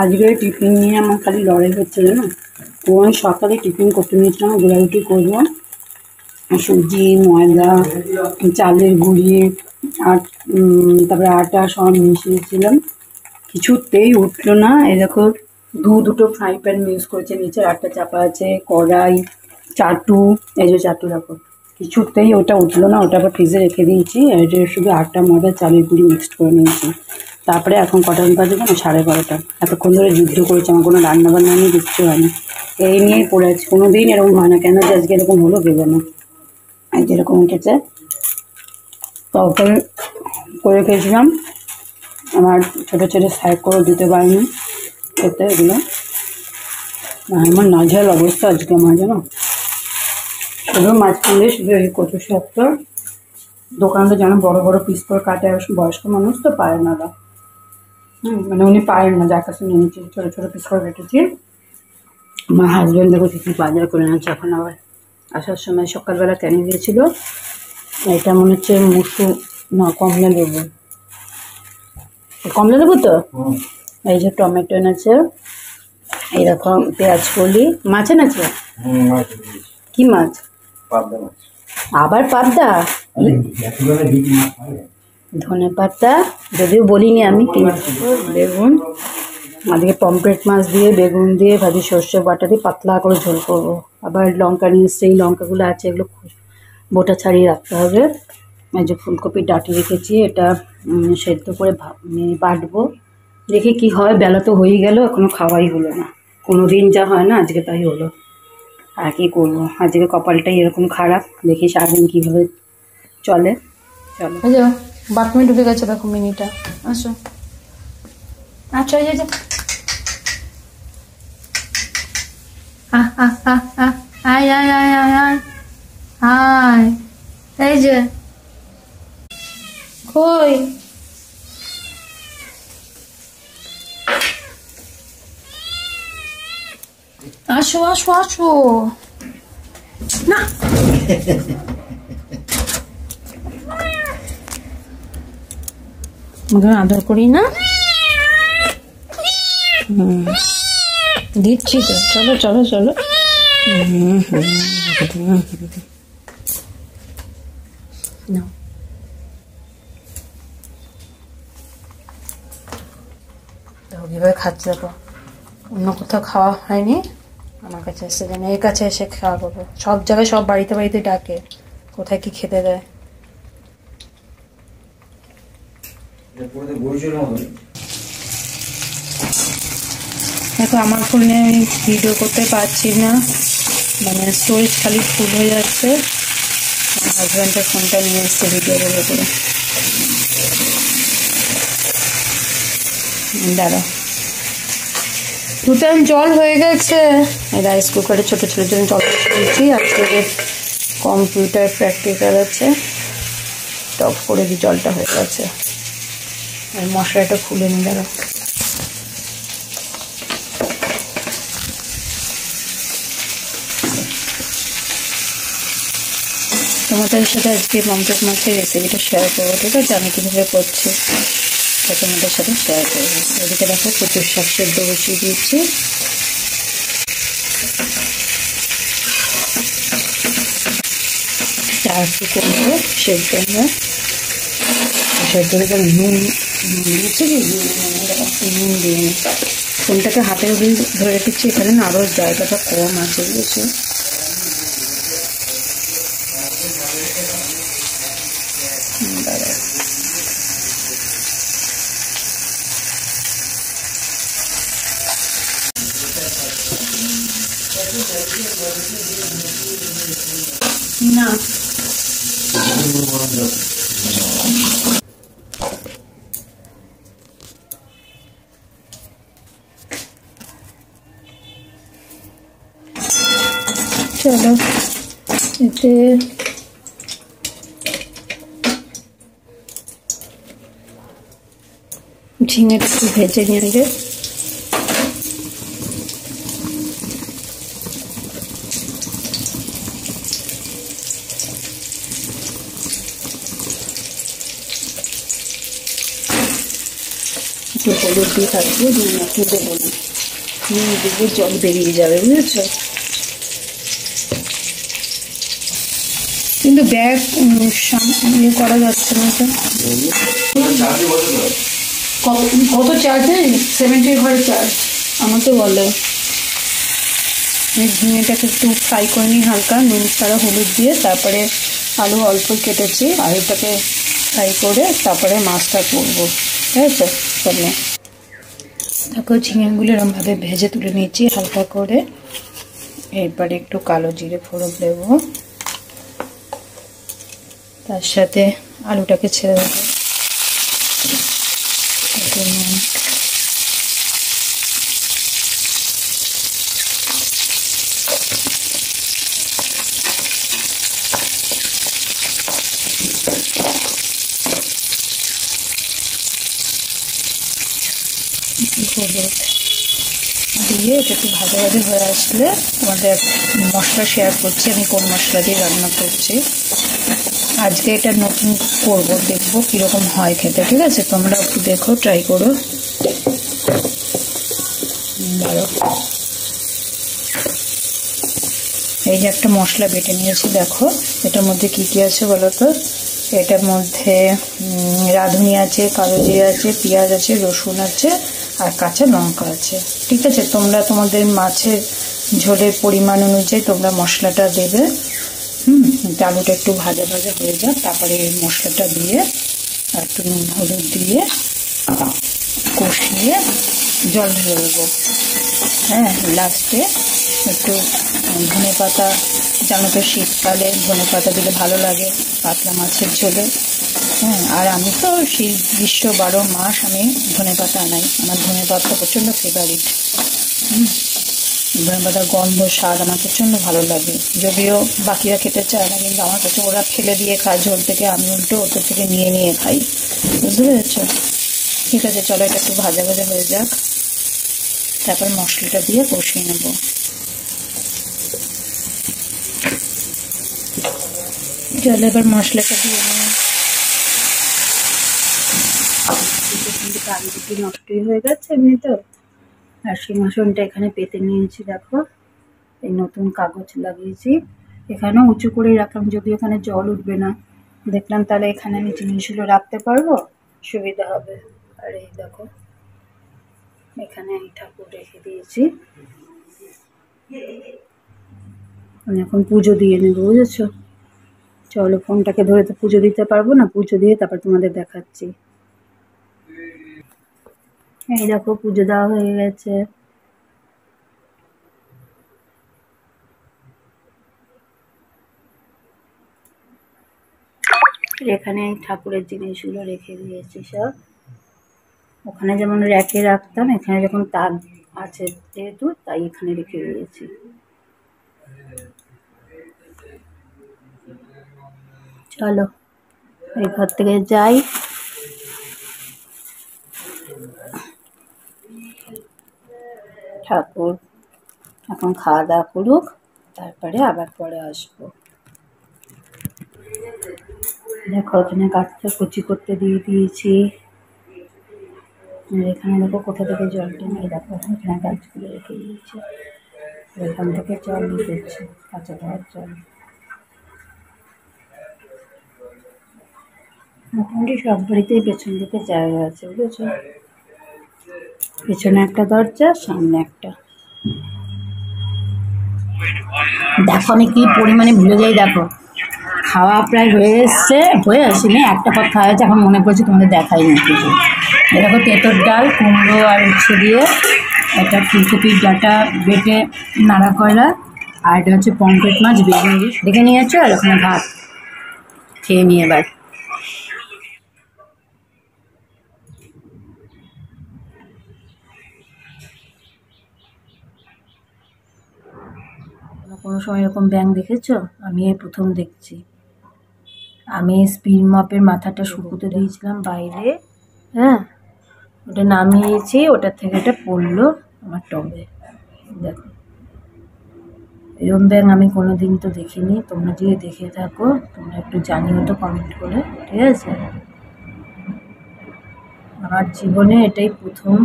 আজকে টিফিন নিয়ে আমার খালি লড়াই হচ্ছে জানো। আমি সকালে টিফিন করতে নিয়েছিলাম গোলা রুটি করবো, সুজি ময়দা চালের গুঁড়ি আর তারপরে আটা সব মিশিয়েছিলাম, কিছুতেই উঠলো না। এরকম দুটো ফ্রাই প্যান ইউজ করেছে, নিচে আটটা চাপা আছে, কড়াই, চাটু, এই যে চাটু রাখো, কিছুতেই ওটা উঠলো না। ওটা আবার ফ্রিজে রেখে দিয়েছি। এটা শুধু আটা ময়দা চালের গুঁড়ি মিক্সড করে নিয়েছি। তারপরে এখন কটা বাজে না, 12:30। এতক্ষণ ধরে যুদ্ধ করেছি, আমার কোনো রান্নাবান্না নিয়ে কিচ্ছু হয়নি, এই নিয়েই পড়ে আছি। কোনো দিন এরকম হয় না, কেন যে আজকে এরকম হলো কে জানো। আজ যেরকম উঠেছে তরকারি করে খেয়েছিলাম, আমার ছোটো ছোটো সাইড করে দিতে পারিনি খেতে এগুলো। আমার নাজেহাল অবস্থা আজকে আমার জানো। শুধু মাঝখান দিয়ে শুধু এই কচু শাকটা দোকানটা যেন বড় বড় পিস করে কাটে, আর বয়স্ক মানুষ তো পারে না দা, মানে উনি পারেন না, যার কাছে নিয়েছি ছোটো ছোটো পিস করে কেটেছি। আমার হাজব্যান্ড দেখো কি বাজার করে নিয়েছে এখন আবার আসার সময়, সকালবেলা কেন দিয়েছিল। এটা মনে হচ্ছে মুসুর না কমলা লেবু, কমলা লেবু তো। এই যে টমেটো এনেছে, এইরকম পেঁয়াজ কলি, মাছ এনেছে। কি মাছ? আবার পাবদা, ধনে পাতা, যদিও বলিনি আমি, কিন্তু বেগুন, আজকে পমফ্রেট মাছ দিয়ে বেগুন দিয়ে ভাজি, সর্ষে বাটা দিয়ে পাতলা করে ঝোল করবো। আবার লঙ্কা নিয়ে সেই লঙ্কাগুলো আছে, এগুলো বোটা ছাড়িয়ে রাখতে হবে। এই যে ফুলকপির ডাঁটি রেখেছি, এটা সেদ্ধ করে বাটবো, দেখি কি হয়। বেলা তো হয়েই গেল, এখনো খাওয়াই হলো না। কোনো দিন যা হয় না, আজকে তাই হলো। আর কি করবো, আজকে কপালটাই এরকম খারাপ। দেখি সারাদিন কীভাবে চলে। চলো, এই যে বাথরুমে ঢুকে গেছে, দেখো মিনিটা। আসো আচ্ছা, এই যে আয় আয় আয় আয় আয় আয়, এই যে কই আসো আসো আসো না, আদর করি না। দিচ্ছি তো, চলো চলো চলো। দেখো কিভাবে খাচ্ছে, দেখো অন্য কোথাও খাওয়া হয়নি, আমার কাছে এসে যেন এর কাছে এসে খাওয়া করবো। সব জায়গায় সব বাড়িতে বাড়িতে ডাকে, কোথায় কি খেতে দেয়। দেখো আমার ফোন নিয়ে আমি ভিডিও করতে পারছি না, মানে স্টোরেজ খালি ফুল হয়ে যাচ্ছে। আমার হাজব্যান্ডের ফোনটা নিয়ে এসছে ভিডিও করবো করে। দাঁড়া, 2 টাইম জল হয়ে গেছে। রাইস কুকারে ছোটো ছোটো জন্য জল দিচ্ছি। আজকে কম্পিউটার প্র্যাকটিক্যাল আছে, টপ করে দিই, জলটা হয়ে গেছে। আর মশলাটা খুলে নিই, দাঁড়া। তোমাদের সাথে আজকে পমফ্রেট মাছের রেসিপিটা শেয়ার করবো, ঠিক আছে? আমি কীভাবে করছি সেটা তোমাদের সাথে শেয়ার করবো। এদিকে দেখো কচুর শাক সেদ্ধ বসিয়ে দিয়েছি। আর কি করবো সেদ্ধ হয়ে সেদ্ধ করে নুন দিয়েছি, নুন দিয়ে নিই। ফোনটাকে হাতে ধরে রেখেছি, এখানে না আরও জায়গাটা কম আছে, বুঝেছি। না চলো, এতে ঝিঙেটা একটু ভেজে নিয়ে আগে। একটু হলুদ দিয়ে থাকবে, নুন একটু দেবো না, নুন দেখবে জল বেরিয়ে যাবে, বুঝেছ? কিন্তু ব্যাগ ইয়ে করা যাচ্ছে না। কত চার্জ নেই? 70 ঘরে চার্জ আমাকে বলে। ঝিঙেটাকে একটু ফ্রাই করে নিই হালকা নুন ছাড়া হলুদ দিয়ে, তারপরে আলু অল্প কেটেছি, আলুটাকে ফ্রাই করে তারপরে মাছটা করবো, ঠিক আছে? চলো দেখো ঝিঙেগুলো এরমভাবে ভেজে তুলে নিয়েছি হালকা করে। এরপরে একটু কালো জিরে ফোড়ন দেবো, তার সাথে আলুটাকে ছেড়ে দেবো, দিয়ে এটা একটু ভাজা ভাজা হয়ে আসলে তোমাদের মশলা শেয়ার করছি, আমি কোন মশলা দিয়ে রান্না করছি। আজকে এটা নতুন করব, দেখবো কীরকম হয় খেতে, ঠিক আছে? তোমরা একটু দেখো, ট্রাই করো। এই যে একটা মশলা বেটে নিয়েছি, দেখো এটার মধ্যে কি কি আছে বলো তো? এটার মধ্যে রাঁধুনি আছে, কালো জিরে আছে, পেঁয়াজ আছে, রসুন আছে আর কাঁচা লঙ্কা আছে, ঠিক আছে? তোমরা তোমাদের মাছের ঝোলের পরিমাণ অনুযায়ী তোমরা মশলাটা দেবে। আলুটা একটু ভাজা ভাজা হয়ে যাক, তারপরে এই মশলাটা দিয়ে আর একটু নুন হলুদ দিয়ে কষিয়ে জল ঢেলে দেবো। হ্যাঁ, লাস্টে একটু ধনে পাতা, জানো তো শীতকালে ধনে পাতা দিলে ভালো লাগে পাতলা মাছের ঝোলে। হ্যাঁ, আর আমি তো সেই 12 মাস আমি ধনে পাতা আনাই, আমার ধনে পাতা প্রচণ্ড ফেভারিট। ধনে পাতার গন্ধ স্বাদ আমার প্রচণ্ড ভালো লাগে, যদিও বাকিরা খেতে চায় না, কিন্তু আমার কাছে ওরা ফেলে দিয়ে খায় ঝোল থেকে, আমি উল্টো ওদের থেকে নিয়ে নিয়ে খাই, বুঝতে পেরেছ? ঠিক আছে, চলো এটা একটু ভাজা ভাজা হয়ে যাক, তারপর মশলাটা দিয়ে কষিয়ে নেব। চলো এবার মশলাটা দিয়ে নেব। আলুটি নষ্টই হয়ে গেছে এমনি তো। আর সিংহাসনটা এখানে পেতে নিয়েছি, দেখো এই নতুন কাগজ লাগিয়েছি। এখানে উঁচু করে রাখলাম, যদি এখানে জল উঠবে না, দেখলাম তাহলে এখানে আমি জিনিসগুলো রাখতে পারবো, সুবিধা হবে। আর এই দেখো এখানে এই ঠাকুর রেখে দিয়েছি, আমি এখন পুজো দিয়ে নেবো, বুঝেছো? চলো ফোনটাকে ধরে তো পুজো দিতে পারবো না, পুজো দিয়ে তারপর তোমাদের দেখাচ্ছি। এই দেখো পুজো দেওয়া হয়ে গেছে। এখানে ঠাকুরের জিনিসগুলো রেখে দিয়েছি সব, ওখানে যেমন র্যাকে রাখতাম, এখানে যখন তাক আছে যেহেতু তাই এখানে রেখে দিয়েছি। চলো এই ঘর থেকে যাই, ঠাকুর এখন খাওয়া দাওয়া করুক, তারপরে আবার পরে আসবো। দেখো এখানে গাছটা কুচি করতে দিয়ে দিয়েছি, এখানে দেখো কোথা থেকে জল টেনে, দেখো এখানে গাছগুলো রেখে দিয়েছি, এখান থেকে জল দিতেছি, কাঁচা ধোয়ার জল। মোটামুটি সব বাড়িতেই পেছন দিকে জায়গা আছে, বুঝেছো? পেছনে একটা দরজা, সামনে একটা। দেখো আমি কি পরিমাণে ভুলে যাই, দেখো খাওয়া প্রায় হয়ে আসেনি, একটা পথ খাওয়া হয়েছে, এখন মনে পড়ছে তোমাদের দেখাই না কিছু। দেখো তেঁতোর ডাল, কুমড়ো আর উচ্ছে দিয়ে, একটা ফুলকপির ডাঁটা বেটে নাড়া কয়লা, আর এটা হচ্ছে পমফ্রেট মাছ বেগুন দিয়ে দেখে নিয়েছো, আর ওখানে ভাত খেয়ে নিয়ে এবার। কোনো সময় এরকম ব্যাঙ দেখেছো? আমি এই প্রথম দেখছি। আমি স্পিন মপের মাথাটা শুকোতে দিয়েছিলাম বাইরে, হ্যাঁ, ওটা নামিয়েছি, ওটার থেকে এটা পড়লো আমার টবে। দেখো এরকম ব্যাঙ আমি কোনোদিন তো দেখিনি, তোমরা যদি দেখে থাকো তোমরা একটু জানিও তো কমেন্ট করে, ঠিক আছে? আমার জীবনে এটাই প্রথম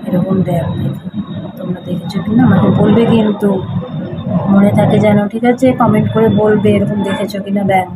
এরকম ব্যাগ দেখি। তোমরা দেখেছো কিনা আমাকে বলবে কিন্তু, মনে থাকে যেন, ঠিক আছে? কমেন্ট করে বলবে এরকম দেখেছো কিনা ব্যাগ।